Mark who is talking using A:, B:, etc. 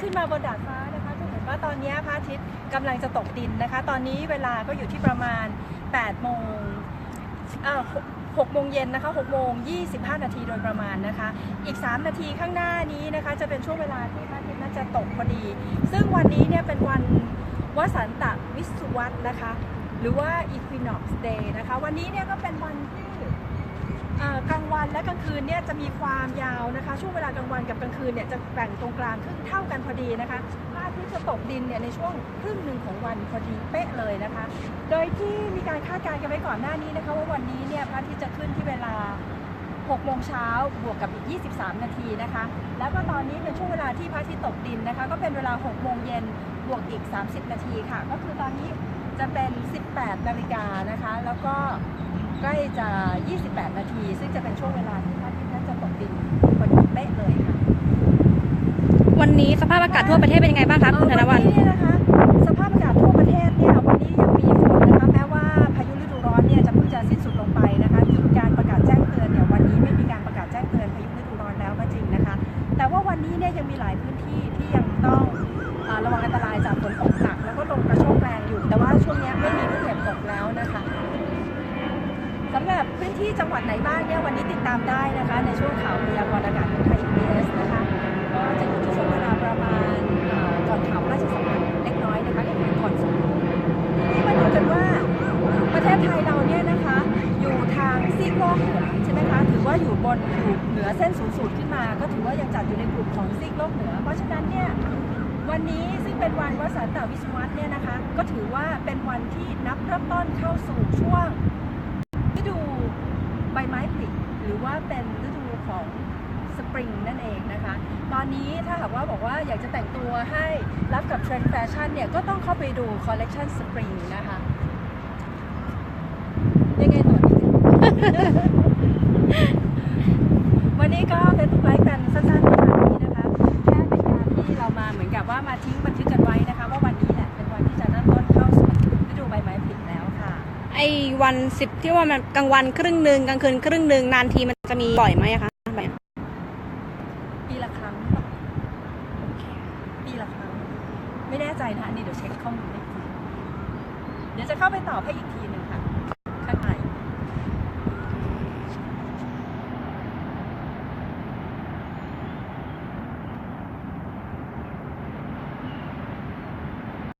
A: ขึ้นมาบนดาดฟ้านะคะจะเห็นว่าตอนนี้พระอาทิตย์กำลังจะตกดินนะคะตอนนี้เวลาก็อยู่ที่ประมาณ8โมง6โมงเย็นนะคะ6โมง25นาทีโดยประมาณนะคะอีก3นาทีข้างหน้านี้นะคะจะเป็นช่วงเวลาที่พระอาทิตย์น่าจะตกพอดีซึ่งวันนี้เนี่ยเป็นวันวสันตวิสุวัตนะคะหรือว่า Equinox Day นะคะวันนี้เนี่ยก็เป็นวันที่กลางวันและกลางคืนเนี่ยจะมีความยาวนะคะช่วงเวลากลางวันกับกลางคืนเนี่ยจะแบ่งตรงกลางครึ่งเท่ากันพอดีนะคะพระอาทิตย์จะตกดินเนี่ยในช่วงครึ่งหนึ่งของวันพอดีเป๊ะเลยนะคะโดยที่มีการคาดการณ์กันไว้ก่อนหน้านี้นะคะว่าวันนี้เนี่ยพระอาทิตย์จะขึ้นที่เวลา6โมงเช้าบวกกับอีก23นาทีนะคะแล้วก็ตอนนี้เป็นช่วงเวลาที่พระอาทิตย์ตกดินนะคะก็เป็นเวลา6โมงเย็นบวกอีก30นาทีค่ะก็คือตอนนี้จะเป็น18นาฬิกานะคะแล้วก็ใกล้จะ28นาทีซึ่งจะเป็นช่วงเวลาที่พระอาทิตย์นั้นจะตกดินพอดีเป๊ะเลยค่ะ
B: วันนี้สภาพอากาศทั่วประเทศเป็นยังไงบ้างคะคุณธนวรรณ
A: นะคะสภาพอากาศทั่วประเทศเนี่ยวันนี้ยังมีฝนนะคะแม้ว่าพายุฤดูร้อนเนี่ยจะเพิ่งจะสิ้นสุดลงไปนะคะการประกาศแจ้งเตือนเนี่ยวันนี้ไม่มีการประกาศแจ้งเตือนพายุฤดูร้อนแล้วก็จริงนะคะแต่ว่าวันนี้เนี่ยยังมีหลายพื้นที่ที่ยังต้องระวังอันตรายจากฝนตกหนักแล้วก็ลมกระโชกแรงอยู่แต่ว่าช่วงนี้ไม่มีลูกเห็บตกแล้วนะคะสำหรับพื้นที่จังหวัดไหนบ้างเนี่ยวันนี้ติดตามได้นะคะในช่วงข่าวพยากรณ์อากาศของไทย PBS นะคะก็จะอยู่ที่ช่วงเวลาประมาณก่อนข่าวราชสำนักเล็กน้อยนะคะก็คือก่อน2 โมงนี่มาดูกันว่าประเทศไทยเราเนี่ยนะคะอยู่ทางซีกโลกเหนือใช่ไหมคะถือว่าอยู่เหนือเส้นศูนย์สูตรขึ้นมาก็ถือว่ายังจัดอยู่ในกลุ่มของซีกโลกเหนือเพราะฉะนั้นเนี่ยวันนี้ซึ่งเป็นวันวสันตวิสุวัตเนี่ยนะคะก็ถือว่าเป็นวันที่นับเริ่มต้นเข้าสู่ช่วงฤดูใบไม้ผลิหรือว่าเป็นฤดูของสปริงนั่นเองนะคะตอนนี้ถ้าหากว่าบอกว่าอยากจะแต่งตัวให้รับกับเทรนด์แฟชั่นเนี่ยก็ต้องเข้าไปดูคอลเลคชันสปริงนะคะยังไงต่อ วันนี้ก็เป็นไลฟ์กันสั้นๆประมาณนี้นะคะแค่เป็นการที่เรามาเหมือนกับว่ามาทิ้งบันทึกกันไว้นะคะว่าวันนี้แหละเป็นวันที่จะเริ่มต้นเข้าสู่ฤดูใบไม้ผลิแล้วค่ะ
B: ไอ้วัน10ที่ว่ามันกลางวันครึ่งหนึ่งกลางคืนครึ่งหนึ่งนานทีมันจะมีบ่อยไหมคะ
A: ปีละครั้งปีละครั้งไม่แน่ใจนะนี่เดี๋ยวเช็คข้อมูลให้ทีเดี๋ยวจะเข้าไปตอบให้อีกทีหนึ่งค่ะ